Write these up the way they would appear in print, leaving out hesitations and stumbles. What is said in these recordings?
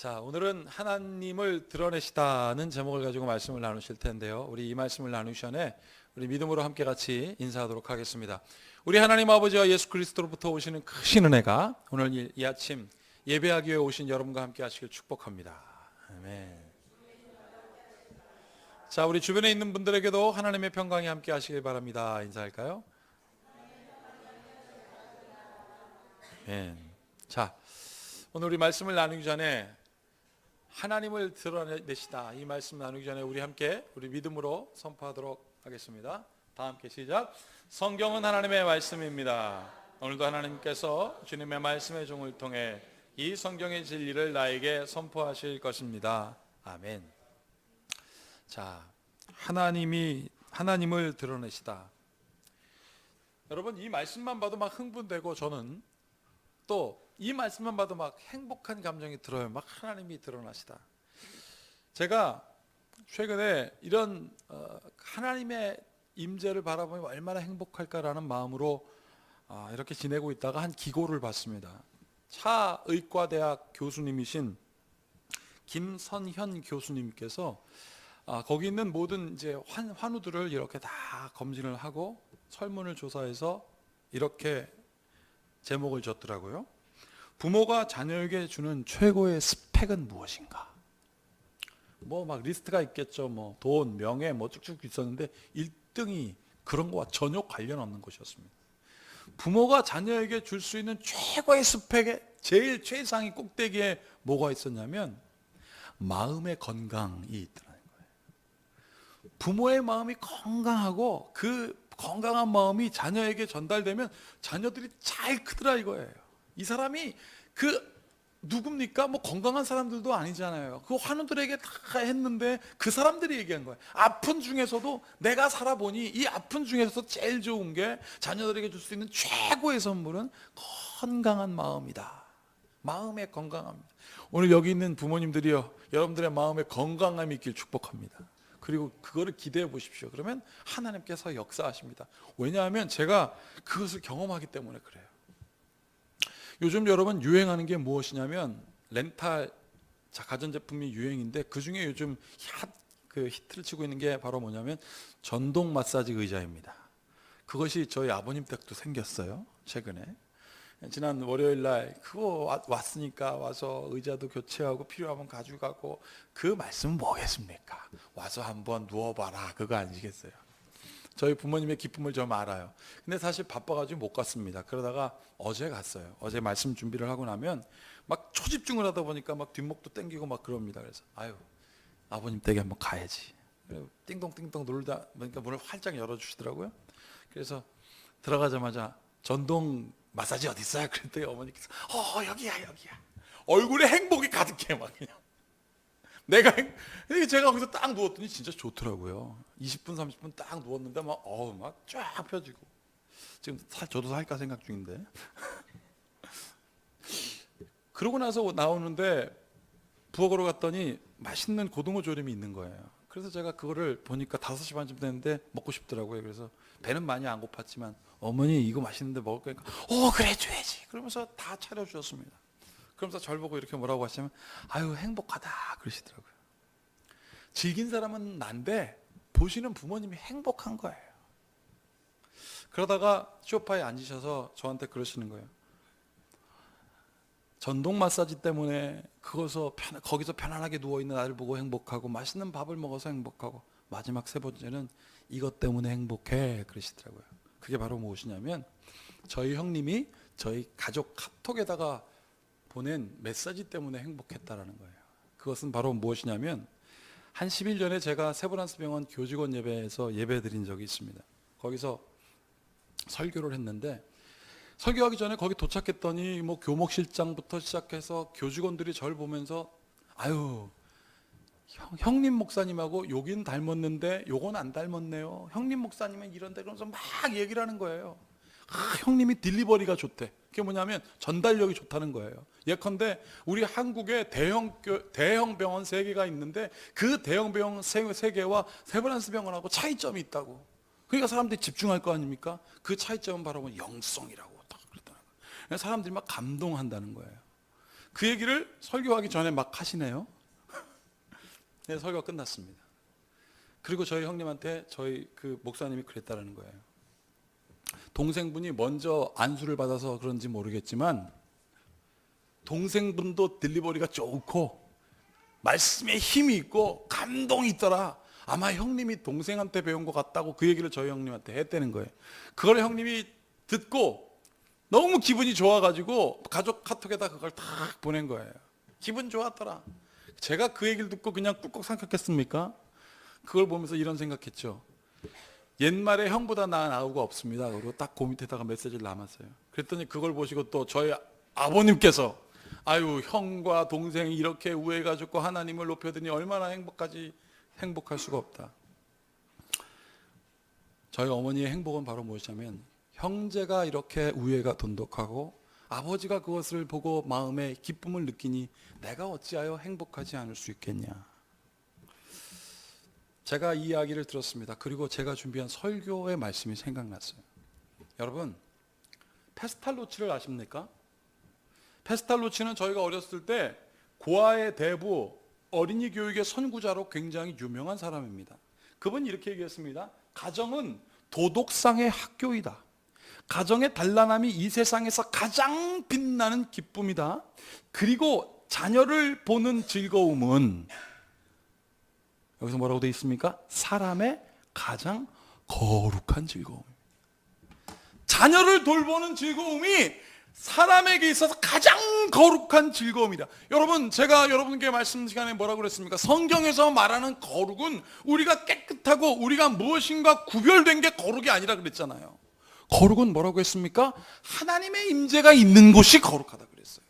자, 오늘은 하나님을 드러내시다는 제목을 가지고 말씀을 나누실 텐데요. 우리 이 말씀을 나누기 전에 우리 믿음으로 함께 같이 인사하도록 하겠습니다. 우리 하나님 아버지와 예수 그리스도로부터 오시는 크신 은혜가 오늘 이 아침 예배하기 위해 오신 여러분과 함께 하시길 축복합니다. 아멘. 자, 우리 주변에 있는 분들에게도 하나님의 평강이 함께 하시길 바랍니다. 인사할까요? 아멘. 자, 오늘 우리 말씀을 나누기 전에 하나님을 드러내시다 이 말씀 나누기 전에 우리 함께 우리 믿음으로 선포하도록 하겠습니다. 다 함께 시작. 성경은 하나님의 말씀입니다. 오늘도 하나님께서 주님의 말씀의 종을 통해 이 성경의 진리를 나에게 선포하실 것입니다. 아멘. 자, 하나님을 드러내시다. 여러분, 이 말씀만 봐도 막 흥분되고, 저는 또 이 말씀만 봐도 막 행복한 감정이 들어요. 막 하나님이 드러나시다. 제가 최근에 이런 하나님의 임재를 바라보면 얼마나 행복할까라는 마음으로 이렇게 지내고 있다가 한 기고를 봤습니다. 차의과대학 교수님이신 김선현 교수님께서 거기 있는 모든 이제 환우들을 이렇게 다 검진을 하고 설문을 조사해서 이렇게 제목을 줬더라고요. 부모가 자녀에게 주는 최고의 스펙은 무엇인가? 뭐 막 리스트가 있겠죠. 뭐 돈, 명예 뭐 쭉쭉 있었는데 1등이 그런 거와 전혀 관련 없는 것이었습니다. 부모가 자녀에게 줄 수 있는 최고의 스펙의 제일 최상위 꼭대기에 뭐가 있었냐면 마음의 건강이 있더라는 거예요. 부모의 마음이 건강하고 그 건강한 마음이 자녀에게 전달되면 자녀들이 잘 크더라 이거예요. 이 사람이 누굽니까? 뭐 건강한 사람들도 아니잖아요. 그 환우들에게 다 했는데 그 사람들이 얘기한 거예요. 아픈 중에서도 내가 살아보니 이 아픈 중에서 제일 좋은 게 자녀들에게 줄 수 있는 최고의 선물은 건강한 마음이다. 마음의 건강함입니다. 오늘 여기 있는 부모님들이요, 여러분들의 마음의 건강함이 있길 축복합니다. 그리고 그거를 기대해 보십시오. 그러면 하나님께서 역사하십니다. 왜냐하면 제가 그것을 경험하기 때문에 그래요. 요즘 여러분 유행하는 게 무엇이냐면 렌탈 가전제품이 유행인데 그 중에 요즘 히트를 치고 있는 게 바로 뭐냐면 전동 마사지 의자입니다. 그것이 저희 아버님 댁도 생겼어요. 최근에 지난 월요일 날 그거 왔으니까 와서 의자도 교체하고 필요하면 가져가고, 그 말씀은 뭐겠습니까? 와서 한번 누워봐라 그거 아니겠어요? 저희 부모님의 기쁨을 좀 알아요. 근데 사실 바빠가지고 못 갔습니다. 그러다가 어제 갔어요. 어제 말씀 준비를 하고 나면 막 초집중을 하다 보니까 막 뒷목도 땡기고 막 그럽니다. 그래서 아버님 댁에 한번 가야지. 띵동띵동 놀다 보니까 문을 활짝 열어주시더라고요. 그래서 들어가자마자 전동 마사지 어디 있어요? 그랬더니 어머니께서 여기야. 얼굴에 행복이 가득해 막 그냥. 제가 거기서 딱 누웠더니 진짜 좋더라고요. 20분 30분 딱 누웠는데 막 쫙 펴지고, 지금 저도 살까 생각 중인데. 그러고 나서 나오는데 부엌으로 갔더니 맛있는 고등어 조림이 있는 거예요. 그래서 제가 그거를 보니까 5시 반쯤 됐는데 먹고 싶더라고요. 그래서 배는 많이 안 고팠지만 어머니 이거 맛있는데 먹을 거니까 그래 줘야지 그러면서 다 차려주셨습니다. 그러면서 절 보고 이렇게 뭐라고 하시면 행복하다 그러시더라고요. 즐긴 사람은 난데 보시는 부모님이 행복한 거예요. 그러다가 소파에 앉으셔서 저한테 그러시는 거예요. 전동 마사지 때문에 거기서 편안하게 누워있는 아이를 보고 행복하고 맛있는 밥을 먹어서 행복하고 마지막 세 번째는 이것 때문에 행복해 그러시더라고요. 그게 바로 무엇이냐면 저희 형님이 저희 가족 카톡에다가 보낸 메시지 때문에 행복했다라는 거예요. 그것은 바로 무엇이냐면 한 10일 전에 제가 세브란스 병원 교직원 예배에서 예배 드린 적이 있습니다. 거기서 설교를 했는데 설교하기 전에 거기 도착했더니 뭐 교목실장부터 시작해서 교직원들이 저를 보면서 형님 목사님하고 요긴 닮았는데 요건 안 닮았네요. 형님 목사님은 이런데 그러면서 막 얘기를 하는 거예요. 형님이 딜리버리가 좋대. 그게 뭐냐면 전달력이 좋다는 거예요. 예컨대 우리 한국에 대형 병원 3개가 있는데 그 대형 병원 3개와 세브란스 병원하고 차이점이 있다고. 그러니까 사람들이 집중할 거 아닙니까? 그 차이점은 바로 영성이라고 딱 그랬다는 거예요. 사람들이 막 감동한다는 거예요. 그 얘기를 설교하기 전에 막 하시네요. 네, 설교가 끝났습니다. 그리고 저희 형님한테 저희 그 목사님이 그랬다는 거예요. 동생분이 먼저 안수를 받아서 그런지 모르겠지만 동생분도 딜리버리가 좋고 말씀에 힘이 있고 감동이 있더라. 아마 형님이 동생한테 배운 것 같다고 그 얘기를 저희 형님한테 했다는 거예요. 그걸 형님이 듣고 너무 기분이 좋아가지고 가족 카톡에다 그걸 다 보낸 거예요. 기분 좋았더라. 제가 그 얘기를 듣고 그냥 꿀꺽 삼켰겠습니까? 그걸 보면서 이런 생각했죠. 옛말에 형보다 나은 아우가 없습니다. 그리고 딱 그 밑에다가 메시지를 남았어요. 그랬더니 그걸 보시고 또 저희 아버님께서 아유, 형과 동생이 이렇게 우애가지고 하나님을 높여드니 얼마나 행복할 수가 없다. 저희 어머니의 행복은 바로 무엇이냐면 형제가 이렇게 우애가 돈독하고 아버지가 그것을 보고 마음에 기쁨을 느끼니 내가 어찌하여 행복하지 않을 수 있겠냐. 제가 이 이야기를 들었습니다. 그리고 제가 준비한 설교의 말씀이 생각났어요. 여러분, 페스탈로치를 아십니까? 페스탈로치는 저희가 어렸을 때 고아의 대부, 어린이 교육의 선구자로 굉장히 유명한 사람입니다. 그분이 이렇게 얘기했습니다. 가정은 도덕상의 학교이다. 가정의 단란함이 이 세상에서 가장 빛나는 기쁨이다. 그리고 자녀를 보는 즐거움은 여기서 뭐라고 되어 있습니까? 사람의 가장 거룩한 즐거움입니다. 자녀를 돌보는 즐거움이 사람에게 있어서 가장 거룩한 즐거움이다. 여러분, 제가 여러분께 말씀 시간에 뭐라고 그랬습니까? 성경에서 말하는 거룩은 우리가 깨끗하고 우리가 무엇인가 구별된 게 거룩이 아니라 그랬잖아요. 거룩은 뭐라고 했습니까? 하나님의 임재가 있는 곳이 거룩하다 그랬어요.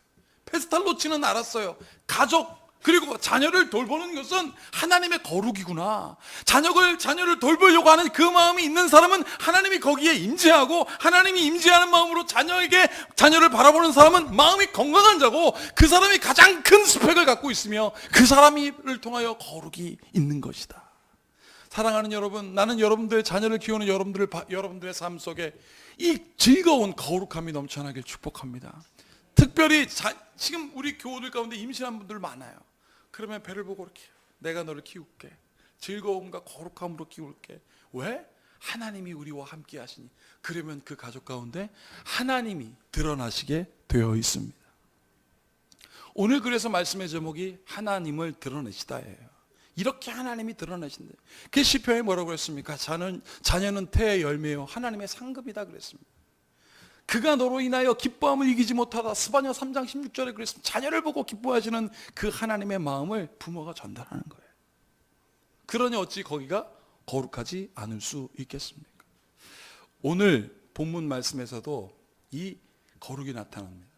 페스탈로치는 알았어요. 가족 그리고 자녀를 돌보는 것은 하나님의 거룩이구나. 자녀를 돌보려고 하는 그 마음이 있는 사람은 하나님이 거기에 임재하고, 하나님이 임재하는 마음으로 자녀를 바라보는 사람은 마음이 건강한 자고, 그 사람이 가장 큰 스펙을 갖고 있으며 그 사람을 통하여 거룩이 있는 것이다. 사랑하는 여러분, 나는 여러분들의 자녀를 키우는 여러분들의 삶 속에 이 즐거운 거룩함이 넘쳐나길 축복합니다. 특별히 지금 우리 교우들 가운데 임신한 분들 많아요. 그러면 배를 보고 이렇게 내가 너를 키울게. 즐거움과 거룩함으로 키울게. 왜? 하나님이 우리와 함께 하시니. 그러면 그 가족 가운데 하나님이 드러나시게 되어 있습니다. 오늘 그래서 말씀의 제목이 하나님을 드러내시다예요. 이렇게 하나님이 드러내신대. 그 시편에 뭐라고 했습니까? 자녀는 태의 열매요 하나님의 상급이다 그랬습니다. 그가 너로 인하여 기뻐함을 이기지 못하다. 스바냐 3장 16절에 그랬습니다. 자녀를 보고 기뻐하시는 그 하나님의 마음을 부모가 전달하는 거예요. 그러니 어찌 거기가 거룩하지 않을 수 있겠습니까? 오늘 본문 말씀에서도 이 거룩이 나타납니다.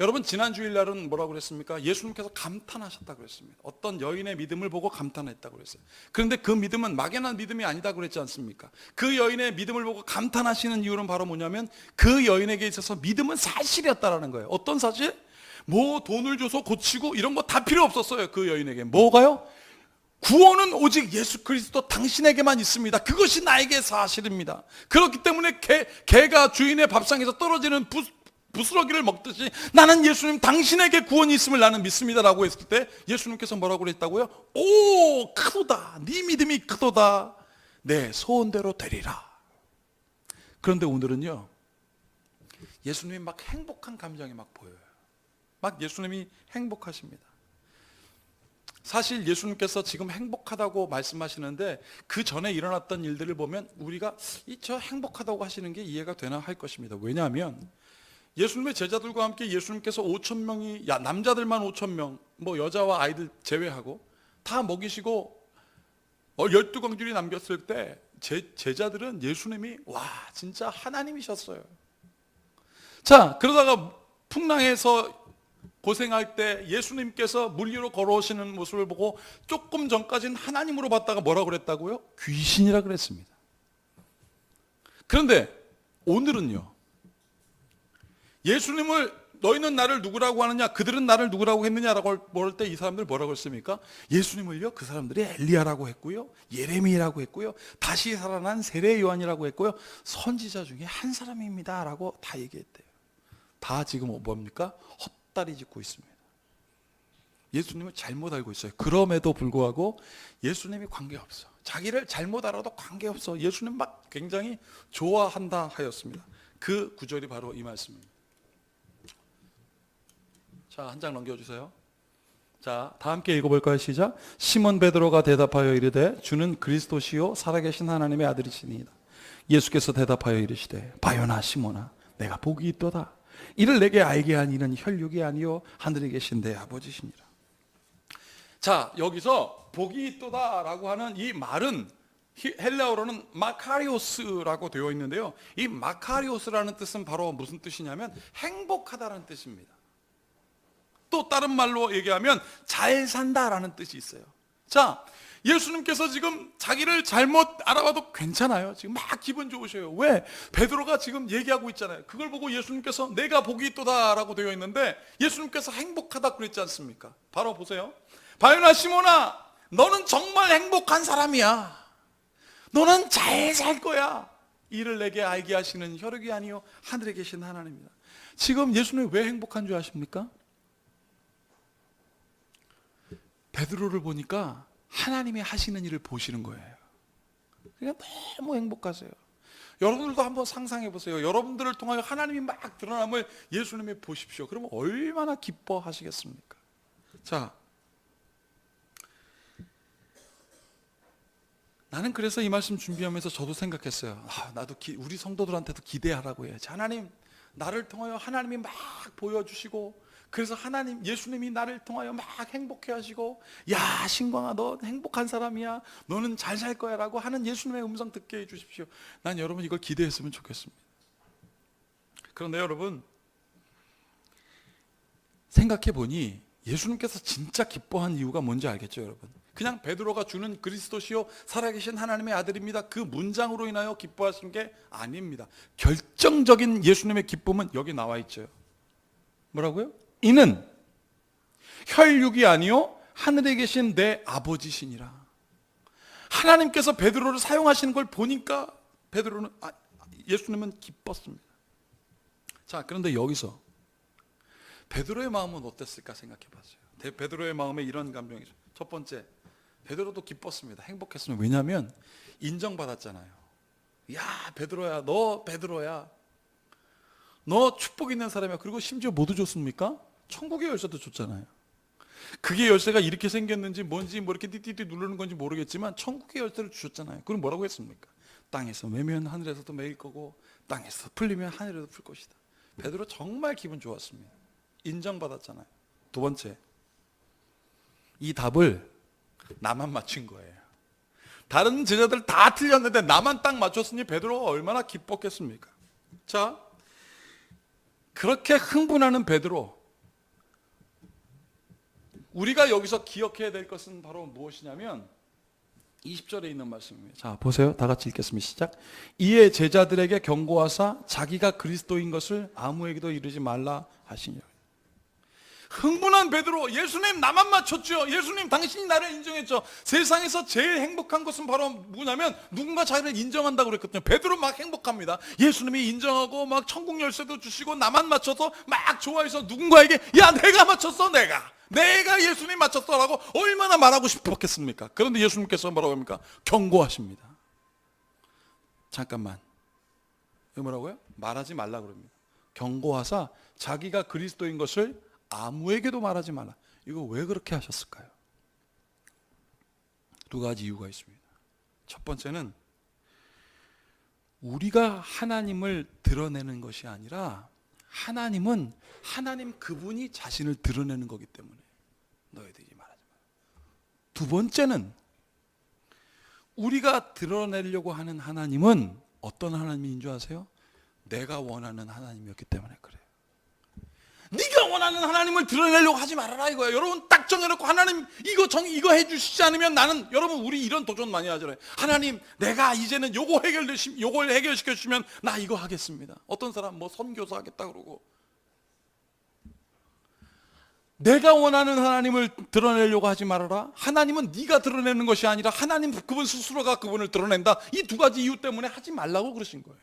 여러분, 지난 주일날은 뭐라고 그랬습니까? 예수님께서 감탄하셨다고 그랬습니다. 어떤 여인의 믿음을 보고 감탄했다고 그랬어요. 그런데 그 믿음은 막연한 믿음이 아니다 그랬지 않습니까? 그 여인의 믿음을 보고 감탄하시는 이유는 바로 뭐냐면 그 여인에게 있어서 믿음은 사실이었다라는 거예요. 어떤 사실? 뭐 돈을 줘서 고치고 이런 거 다 필요 없었어요. 그 여인에게. 뭐가요? 구원은 오직 예수 그리스도 당신에게만 있습니다. 그것이 나에게 사실입니다. 그렇기 때문에 개가 주인의 밥상에서 떨어지는 부스러기를 먹듯이 나는 예수님 당신에게 구원이 있음을 나는 믿습니다라고 했을 때 예수님께서 뭐라고 그랬다고요? 오, 크도다. 네 믿음이 크도다. 내 소원대로 되리라. 그런데 오늘은요, 예수님이 막 행복한 감정이 막 보여요. 막 예수님이 행복하십니다. 사실 예수님께서 지금 행복하다고 말씀하시는데 그 전에 일어났던 일들을 보면 우리가 저 행복하다고 하시는 게 이해가 되나 할 것입니다. 왜냐하면 예수님의 제자들과 함께 예수님께서 5,000명이 남자들만 5,000명, 뭐 여자와 아이들 제외하고 다 먹이시고 12광줄이 남겼을 때 제자들은 예수님이 와 진짜 하나님이셨어요. 자, 그러다가 풍랑에서 고생할 때 예수님께서 물 위로 걸어오시는 모습을 보고 조금 전까지는 하나님으로 봤다가 뭐라고 그랬다고요? 귀신이라 그랬습니다. 그런데 오늘은요, 예수님을 너희는 나를 누구라고 하느냐, 그들은 나를 누구라고 했느냐라고 볼 때 이 사람들 뭐라고 했습니까? 예수님을요, 그 사람들이 엘리야라고 했고요, 예레미야라고 했고요, 다시 살아난 세례 요한이라고 했고요, 선지자 중에 한 사람입니다라고 다 얘기했대요. 다 지금 뭡니까? 헛다리 짚고 있습니다. 예수님을 잘못 알고 있어요. 그럼에도 불구하고 예수님이 관계없어. 자기를 잘못 알아도 관계없어. 예수님 막 굉장히 좋아한다 하였습니다. 그 구절이 바로 이 말씀입니다. 자, 한 장 넘겨주세요. 자, 다 함께 읽어볼까요? 시작. 시몬 베드로가 대답하여 이르되 주는 그리스도시요 살아계신 하나님의 아들이시니이다. 예수께서 대답하여 이르시되 바요나 시몬아 내가 복이 있도다. 이를 내게 알게 한 이는 혈육이 아니요 하늘에 계신 내 아버지시니라. 자, 여기서 복이 있도다라고 하는 이 말은 헬라어로는 마카리오스라고 되어 있는데요. 이 마카리오스라는 뜻은 바로 무슨 뜻이냐면 행복하다라는 뜻입니다. 또 다른 말로 얘기하면 잘 산다라는 뜻이 있어요. 자, 예수님께서 지금 자기를 잘못 알아봐도 괜찮아요. 지금 막 기분 좋으셔요. 왜? 베드로가 지금 얘기하고 있잖아요. 그걸 보고 예수님께서 내가 복이 있도다라고 되어 있는데 예수님께서 행복하다 그랬지 않습니까? 바로 보세요. 바요나 시몬아, 너는 정말 행복한 사람이야. 너는 잘 살 거야. 이를 내게 알게 하시는 혈육이 아니요 하늘에 계신 하나님이다. 지금 예수님이 왜 행복한 줄 아십니까? 베드로를 보니까 하나님이 하시는 일을 보시는 거예요. 그러니까 너무 행복하세요. 여러분들도 한번 상상해 보세요. 여러분들을 통하여 하나님이 막 드러남을 예수님이 보십시오. 그러면 얼마나 기뻐하시겠습니까? 자, 나는 그래서 이 말씀 준비하면서 저도 생각했어요. 나도 우리 성도들한테도 기대하라고 해야지. 하나님, 나를 통하여 하나님이 막 보여주시고, 그래서 하나님, 예수님이 나를 통하여 막 행복해 하시고, 야, 신광아, 너 행복한 사람이야. 너는 잘 살 거야. 라고 하는 예수님의 음성 듣게 해주십시오. 난 여러분 이걸 기대했으면 좋겠습니다. 그런데 여러분, 생각해 보니 예수님께서 진짜 기뻐한 이유가 뭔지 알겠죠, 여러분? 그냥 베드로가 주는 그리스도시요 살아계신 하나님의 아들입니다. 그 문장으로 인하여 기뻐하신 게 아닙니다. 결정적인 예수님의 기쁨은 여기 나와 있죠. 뭐라고요? 이는 혈육이 아니요 하늘에 계신 내 아버지시니라. 하나님께서 베드로를 사용하시는 걸 보니까 예수님은 기뻤습니다. 자, 그런데 여기서 베드로의 마음은 어땠을까 생각해 봤어요. 베드로의 마음에 이런 감정이 있어요. 첫 번째, 베드로도 기뻤습니다. 행복했습니다. 왜냐하면 인정받았잖아요. 야, 베드로야, 너 베드로야. 너 축복 있는 사람이야. 그리고 심지어 뭐 줬습니까? 천국의 열쇠도 줬잖아요. 그게 열쇠가 이렇게 생겼는지 뭔지 뭐 이렇게 띠띠띠 누르는 건지 모르겠지만 천국의 열쇠를 주셨잖아요. 그럼 뭐라고 했습니까? 땅에서 매면 하늘에서도 매일 거고 땅에서 풀리면 하늘에도 풀 것이다. 베드로 정말 기분 좋았습니다. 인정받았잖아요. 두 번째, 이 답을 나만 맞춘 거예요. 다른 제자들 다 틀렸는데 나만 딱 맞췄으니 베드로가 얼마나 기뻤겠습니까? 자, 그렇게 흥분하는 베드로, 우리가 여기서 기억해야 될 것은 바로 무엇이냐면 20절에 있는 말씀입니다. 자, 보세요. 다 같이 읽겠습니다. 시작. 이에 제자들에게 경고하사 자기가 그리스도인 것을 아무에게도 이르지 말라 하시니라. 흥분한 베드로, 예수님 나만 맞췄죠. 예수님 당신이 나를 인정했죠. 세상에서 제일 행복한 것은 바로 뭐냐면 누군가 자기를 인정한다고 그랬거든요. 베드로 막 행복합니다. 예수님이 인정하고 막 천국 열쇠도 주시고 나만 맞춰서 막 좋아해서 누군가에게 야, 내가 맞췄어. 내가 예수님 맞췄어라고 얼마나 말하고 싶었겠습니까? 그런데 예수님께서 뭐라고 합니까? 경고하십니다. 잠깐만, 이거 뭐라고요? 말하지 말라 그럽니다. 경고하사 자기가 그리스도인 것을 아무에게도 말하지 말라. 이거 왜 그렇게 하셨을까요? 두 가지 이유가 있습니다. 첫 번째는 우리가 하나님을 드러내는 것이 아니라 하나님은 하나님 그분이 자신을 드러내는 거기 때문에 너희들이 말하지 마라. 두 번째는 우리가 드러내려고 하는 하나님은 어떤 하나님인 줄 아세요? 내가 원하는 하나님이었기 때문에 그래요. 네가 원하는 하나님을 드러내려고 하지 말아라 이거야. 여러분 딱 정해놓고 하나님 이거 해주시지 않으면 나는, 여러분 우리 이런 도전 많이 하잖아요. 하나님 내가 이제는 요걸 해결시켜 주시면 나 이거 하겠습니다. 어떤 사람 뭐 선교사 하겠다 그러고. 내가 원하는 하나님을 드러내려고 하지 말아라. 하나님은 네가 드러내는 것이 아니라 하나님 그분 스스로가 그분을 드러낸다. 이 두 가지 이유 때문에 하지 말라고 그러신 거예요.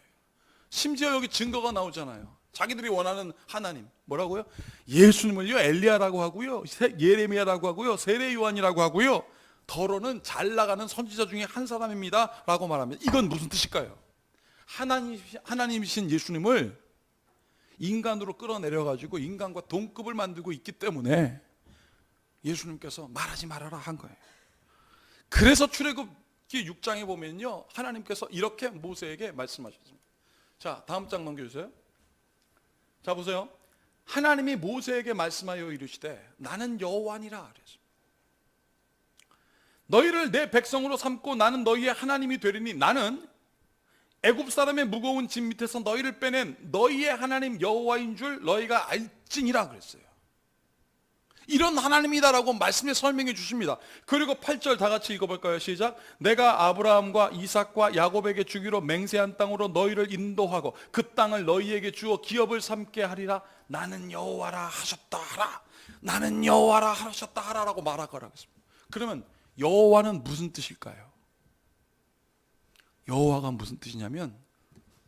심지어 여기 증거가 나오잖아요. 자기들이 원하는 하나님 뭐라고요? 예수님을요 엘리야라고 하고요, 예레미야라고 하고요, 세례 요한이라고 하고요, 더러는 잘 나가는 선지자 중에 한 사람입니다 라고 말합니다. 이건 무슨 뜻일까요? 하나님이신 예수님을 인간으로 끌어내려 가지고 인간과 동급을 만들고 있기 때문에 예수님께서 말하지 말아라 한 거예요. 그래서 출애굽기 6장에 보면요, 하나님께서 이렇게 모세에게 말씀하셨습니다. 자, 다음 장 넘겨주세요. 자, 보세요. 하나님이 모세에게 말씀하여 이르시되 나는 여호와니라 그랬습니다. 너희를 내 백성으로 삼고 나는 너희의 하나님이 되리니 나는 애굽 사람의 무거운 짐 밑에서 너희를 빼낸 너희의 하나님 여호와인 줄 너희가 알지니라 그랬어요. 이런 하나님이다라고 말씀에 설명해 주십니다. 그리고 8절 다 같이 읽어볼까요? 시작. 내가 아브라함과 이삭과 야곱에게 주기로 맹세한 땅으로 너희를 인도하고 그 땅을 너희에게 주어 기업을 삼게 하리라. 나는 여호와라 하셨다 하라. 나는 여호와라 하셨다 하라라고 말하거라 했습니다. 그러면 여호와는 무슨 뜻일까요? 여호와가 무슨 뜻이냐면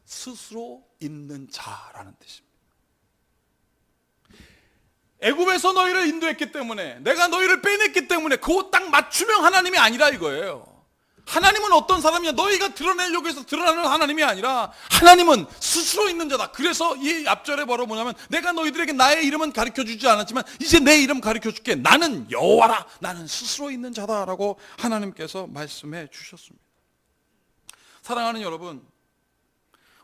스스로 있는 자라는 뜻입니다. 애굽에서 너희를 인도했기 때문에, 내가 너희를 빼냈기 때문에 그 딱 맞춤형 하나님이 아니라 이거예요. 하나님은 어떤 사람이냐? 너희가 드러내려고 해서 드러나는 하나님이 아니라 하나님은 스스로 있는 자다. 그래서 이 앞절에 바로 뭐냐면 내가 너희들에게 나의 이름은 가르쳐주지 않았지만 이제 내 이름 가르쳐줄게. 나는 여호와라. 나는 스스로 있는 자다라고 하나님께서 말씀해 주셨습니다. 사랑하는 여러분,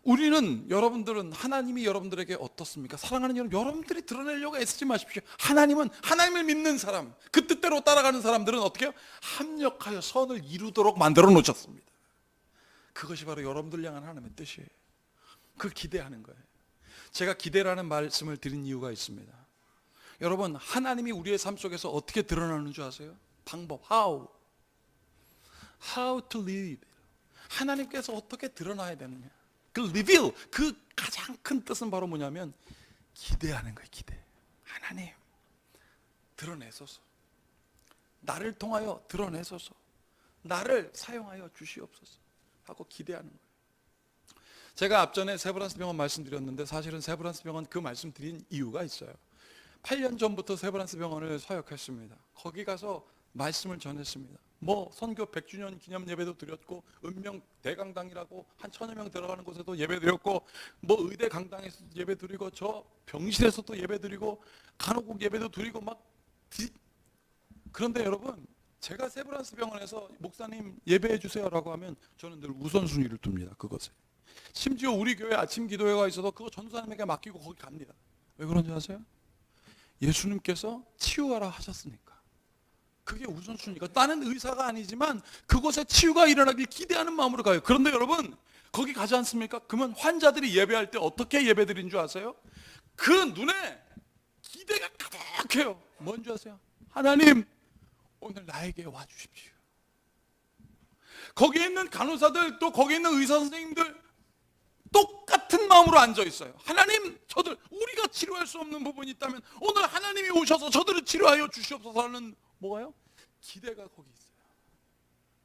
우리는, 여러분들은 하나님이 여러분들에게 어떻습니까? 사랑하는 여러분, 여러분들이 드러내려고 애쓰지 마십시오. 하나님은, 하나님을 믿는 사람, 그 뜻대로 따라가는 사람들은 어떻게 해요? 합력하여 선을 이루도록 만들어 놓으셨습니다. 그것이 바로 여러분들 향한 하나님의 뜻이에요. 그걸 기대하는 거예요. 제가 기대라는 말씀을 드린 이유가 있습니다. 여러분, 하나님이 우리의 삶 속에서 어떻게 드러나는 줄 아세요? 방법, how to live. 하나님께서 어떻게 드러나야 되느냐, 그 reveal, 그 가장 큰 뜻은 바로 뭐냐면 기대하는 거예요. 기대. 하나님 드러내소서, 나를 통하여 드러내소서, 나를 사용하여 주시옵소서 하고 기대하는 거예요. 제가 앞전에 세브란스 병원 말씀드렸는데, 사실은 세브란스 병원 그 말씀드린 이유가 있어요. 8년 전부터 세브란스 병원을 사역했습니다. 거기 가서 말씀을 전했습니다. 뭐 선교 100주년 기념 예배도 드렸고, 은명 대강당이라고 한 1000여 명 들어가는 곳에도 예배 드렸고, 뭐 의대 강당에서 예배 드리고, 저 병실에서도 예배 드리고, 간호국 예배도 드리고 막. 그런데 여러분, 제가 세브란스 병원에서 목사님 예배해 주세요라고 하면 저는 늘 우선순위를 둡니다. 그것에. 심지어 우리 교회 아침 기도회가 있어도 그거 전도사님에게 맡기고 거기 갑니다. 왜 그런지 아세요? 예수님께서 치유하라 하셨으니까. 그게 우선순위가. 나는 의사가 아니지만 그곳에 치유가 일어나길 기대하는 마음으로 가요. 그런데 여러분, 거기 가지 않습니까? 그러면 환자들이 예배할 때 어떻게 예배드린 줄 아세요? 그 눈에 기대가 가득해요. 뭔지 아세요? 하나님, 오늘 나에게 와주십시오. 거기에 있는 간호사들, 또 거기에 있는 의사 선생님들 똑같은 마음으로 앉아 있어요. 하나님, 저들, 우리가 치료할 수 없는 부분이 있다면 오늘 하나님이 오셔서 저들을 치료하여 주시옵소서 하는 뭐가요? 기대가 거기 있어요.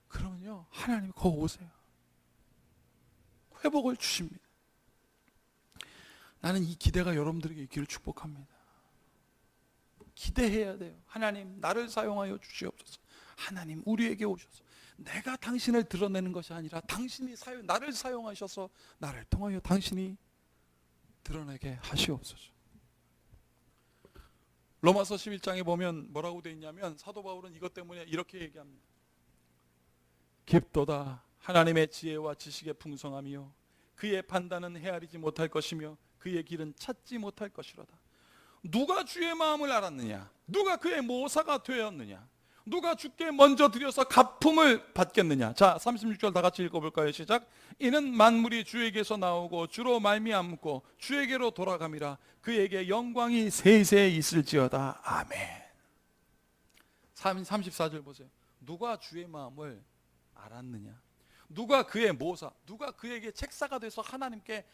그러면요, 하나님이 거기 오세요. 회복을 주십니다. 나는 이 기대가 여러분들에게 있기를 축복합니다. 기대해야 돼요. 하나님, 나를 사용하여 주시옵소서. 하나님, 우리에게 오셔서 내가 당신을 드러내는 것이 아니라 당신이 나를 사용하셔서 나를 통하여 당신이 드러내게 하시옵소서. 로마서 11장에 보면 뭐라고 되어 있냐면, 사도 바울은 이것 때문에 이렇게 얘기합니다. 깊도다 하나님의 지혜와 지식의 풍성함이요, 그의 판단은 헤아리지 못할 것이며 그의 길은 찾지 못할 것이로다. 누가 주의 마음을 알았느냐? 누가 그의 모사가 되었느냐? 누가 주께 먼저 드려서 갚음을 받겠느냐? 자, 36절 다 같이 읽어볼까요? 시작. 이는 만물이 주에게서 나오고 주로 말미암고 주에게로 돌아감이라. 그에게 영광이 세세 있을지어다. 아멘. 34절 보세요. 누가 주의 마음을 알았느냐? 누가 그의 모사, 누가 그에게 책사가 돼서 하나님께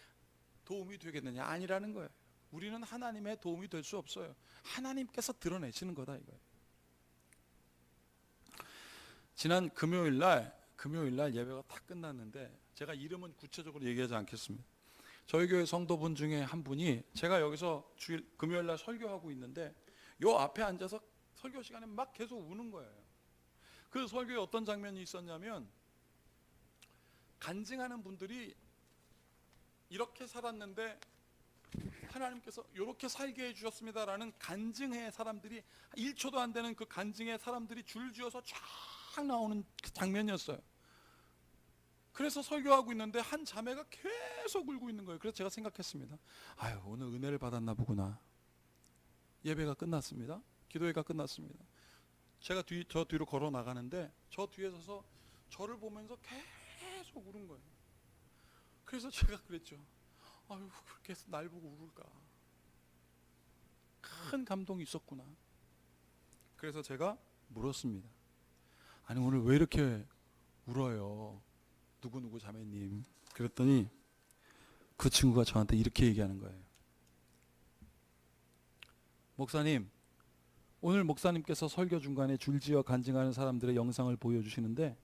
도움이 되겠느냐? 아니라는 거예요. 우리는 하나님의 도움이 될 수 없어요. 하나님께서 드러내시는 거다 이거예요. 지난 금요일 날 예배가 다 끝났는데, 제가 이름은 구체적으로 얘기하지 않겠습니다. 저희 교회 성도분 중에 한 분이 제가 여기서 주일 금요일 날 설교하고 있는데 요 앞에 앉아서 설교 시간에 막 계속 우는 거예요. 그 설교에 어떤 장면이 있었냐면 간증하는 분들이 이렇게 살았는데 하나님께서 이렇게 살게 해주셨습니다라는 간증의 사람들이 1초도 안 되는 그 간증의 사람들이 줄지어서 쫙 나오는 그 장면이었어요. 그래서 설교하고 있는데 한 자매가 계속 울고 있는 거예요. 그래서 제가 생각했습니다. 아유, 오늘 은혜를 받았나 보구나. 예배가 끝났습니다. 기도회가 끝났습니다. 제가 저 뒤로 걸어 나가는데 저 뒤에 서서 저를 보면서 계속 울은 거예요. 그래서 제가 그랬죠. 아유, 그렇게 해서 날 보고 울을까. 큰 감동이 있었구나. 그래서 제가 물었습니다. 아니, 오늘 왜 이렇게 울어요? 누구누구 자매님. 그랬더니 그 친구가 저한테 이렇게 얘기하는 거예요. 목사님, 오늘 목사님께서 설교 중간에 줄지어 간증하는 사람들의 영상을 보여주시는데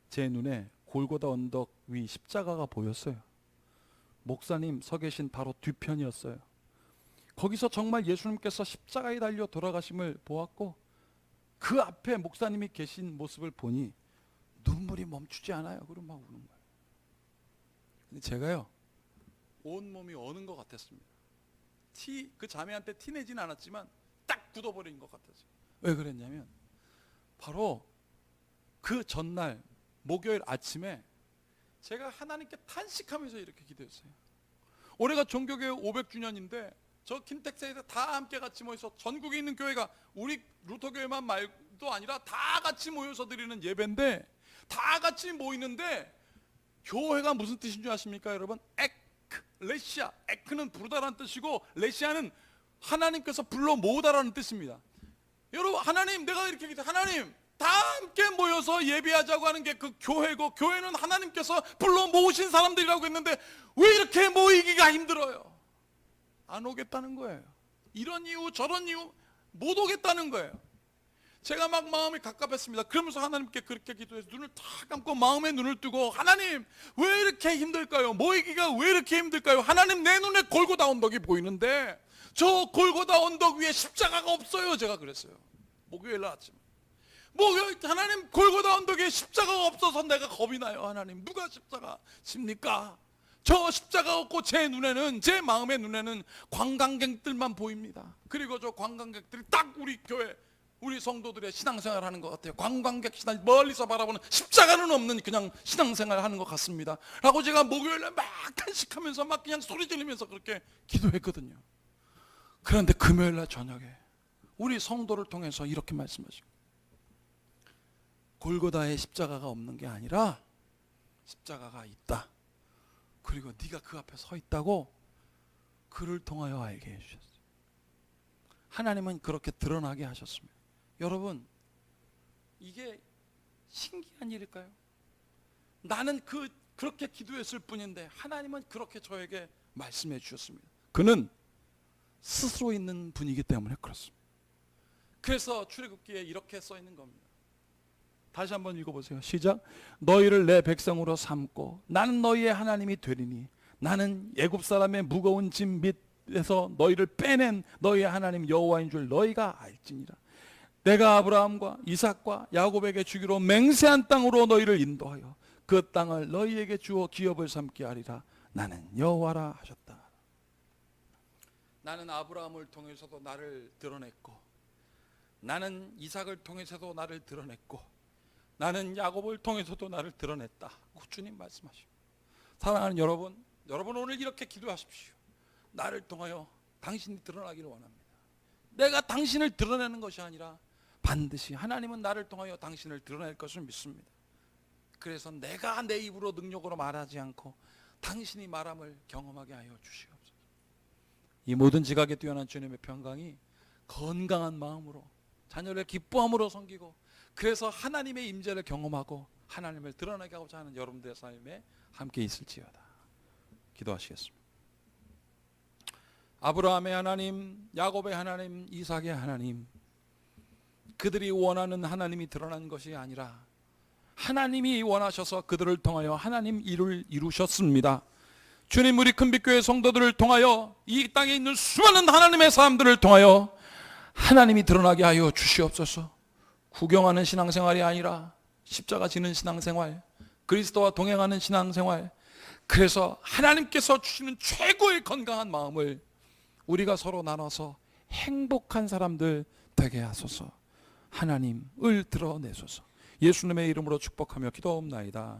제 눈에 골고다 언덕 위 십자가가 보였어요. 목사님 서 계신 바로 뒤편이었어요. 거기서 정말 예수님께서 십자가에 달려 돌아가심을 보았고 그 앞에 목사님이 계신 모습을 보니 눈물이 멈추지 않아요. 그럼 막 우는 거예요. 근데 제가요, 온몸이 어는 것 같았습니다. 그 자매한테 티내진 않았지만 딱 굳어버린 것 같았어요. 왜 그랬냐면 바로 그 전날 목요일 아침에 제가 하나님께 탄식하면서 이렇게 기도했어요. 올해가 종교교회 500주년인데 저 김택세에서 다 함께 같이 모여서 전국에 있는 교회가 우리 루터교회만 말도 아니라 다 같이 모여서 드리는 예배인데 다 같이 모이는데 교회가 무슨 뜻인 줄 아십니까 여러분? 레시아, 에크는 부르다라는 뜻이고 레시아는 하나님께서 불러 모으다라는 뜻입니다. 여러분, 하나님, 내가 이렇게 기도해. 하나님, 다 함께 모여서 예배하자고 하는 게 그 교회고 교회는 하나님께서 불러 모으신 사람들이라고 했는데 왜 이렇게 모이기가 힘들어요? 안 오겠다는 거예요. 이런 이유 저런 이유 못 오겠다는 거예요. 제가 막 마음이 갑갑했습니다. 그러면서 하나님께 그렇게 기도해서 눈을 탁 감고 마음에 눈을 뜨고 하나님 왜 이렇게 힘들까요? 모이기가 왜 이렇게 힘들까요? 하나님, 내 눈에 골고다 언덕이 보이는데 저 골고다 언덕 위에 십자가가 없어요. 제가 그랬어요. 목요일 날 아침. 하나님, 골고다 언덕에 십자가가 없어서 내가 겁이 나요. 하나님, 누가 십자가 십니까? 저 십자가 없고 제 눈에는, 제 마음의 눈에는 관광객들만 보입니다. 그리고 저 관광객들이 딱 우리 교회, 우리 성도들의 신앙생활 하는 것 같아요. 관광객 신앙, 멀리서 바라보는 십자가는 없는 그냥 신앙생활 하는 것 같습니다 라고 제가 목요일에 막 탄식하면서 막 그냥 소리 지르면서 그렇게 기도했거든요. 그런데 금요일날 저녁에 우리 성도를 통해서 이렇게 말씀하시고, 골고다에 십자가가 없는 게 아니라 십자가가 있다. 그리고 네가 그 앞에 서 있다고 그를 통하여 알게 해주셨어요. 하나님은 그렇게 드러나게 하셨습니다. 여러분, 이게 신기한 일일까요? 나는 그렇게 기도했을 뿐인데 하나님은 그렇게 저에게 말씀해 주셨습니다. 그는 스스로 있는 분이기 때문에 그렇습니다. 그래서 출애굽기에 이렇게 써 있는 겁니다. 다시 한번 읽어보세요. 시작. 너희를 내 백성으로 삼고 나는 너희의 하나님이 되리니 나는 애굽 사람의 무거운 짐 밑에서 너희를 빼낸 너희의 하나님 여호와인 줄 너희가 알지니라. 내가 아브라함과 이삭과 야곱에게 주기로 맹세한 땅으로 너희를 인도하여 그 땅을 너희에게 주어 기업을 삼게 하리라. 나는 여호와라 하셨다. 나는 아브라함을 통해서도 나를 드러냈고, 나는 이삭을 통해서도 나를 드러냈고, 나는 야곱을 통해서도 나를 드러냈다. 주님 말씀하시고, 사랑하는 여러분, 여러분 오늘 이렇게 기도하십시오. 나를 통하여 당신이 드러나기를 원합니다. 내가 당신을 드러내는 것이 아니라 반드시 하나님은 나를 통하여 당신을 드러낼 것을 믿습니다. 그래서 내가 내 입으로 능력으로 말하지 않고 당신이 말함을 경험하게 하여 주시옵소서. 이 모든 지각에 뛰어난 주님의 평강이 건강한 마음으로 자녀를 기뻐함으로 섬기고, 그래서 하나님의 임재를 경험하고 하나님을 드러내게 하고자 하는 여러분들의 삶에 함께 있을지어다. 기도하시겠습니다. 아브라함의 하나님, 야곱의 하나님, 이삭의 하나님, 그들이 원하는 하나님이 드러난 것이 아니라 하나님이 원하셔서 그들을 통하여 하나님 일을 이루셨습니다. 주님, 우리 큰빛교회 성도들을 통하여 이 땅에 있는 수많은 하나님의 사람들을 통하여 하나님이 드러나게 하여 주시옵소서. 구경하는 신앙생활이 아니라 십자가 지는 신앙생활, 그리스도와 동행하는 신앙생활, 그래서 하나님께서 주시는 최고의 건강한 마음을 우리가 서로 나눠서 행복한 사람들 되게 하소서. 하나님을 드러내소서. 예수님의 이름으로 축복하며 기도하옵나이다.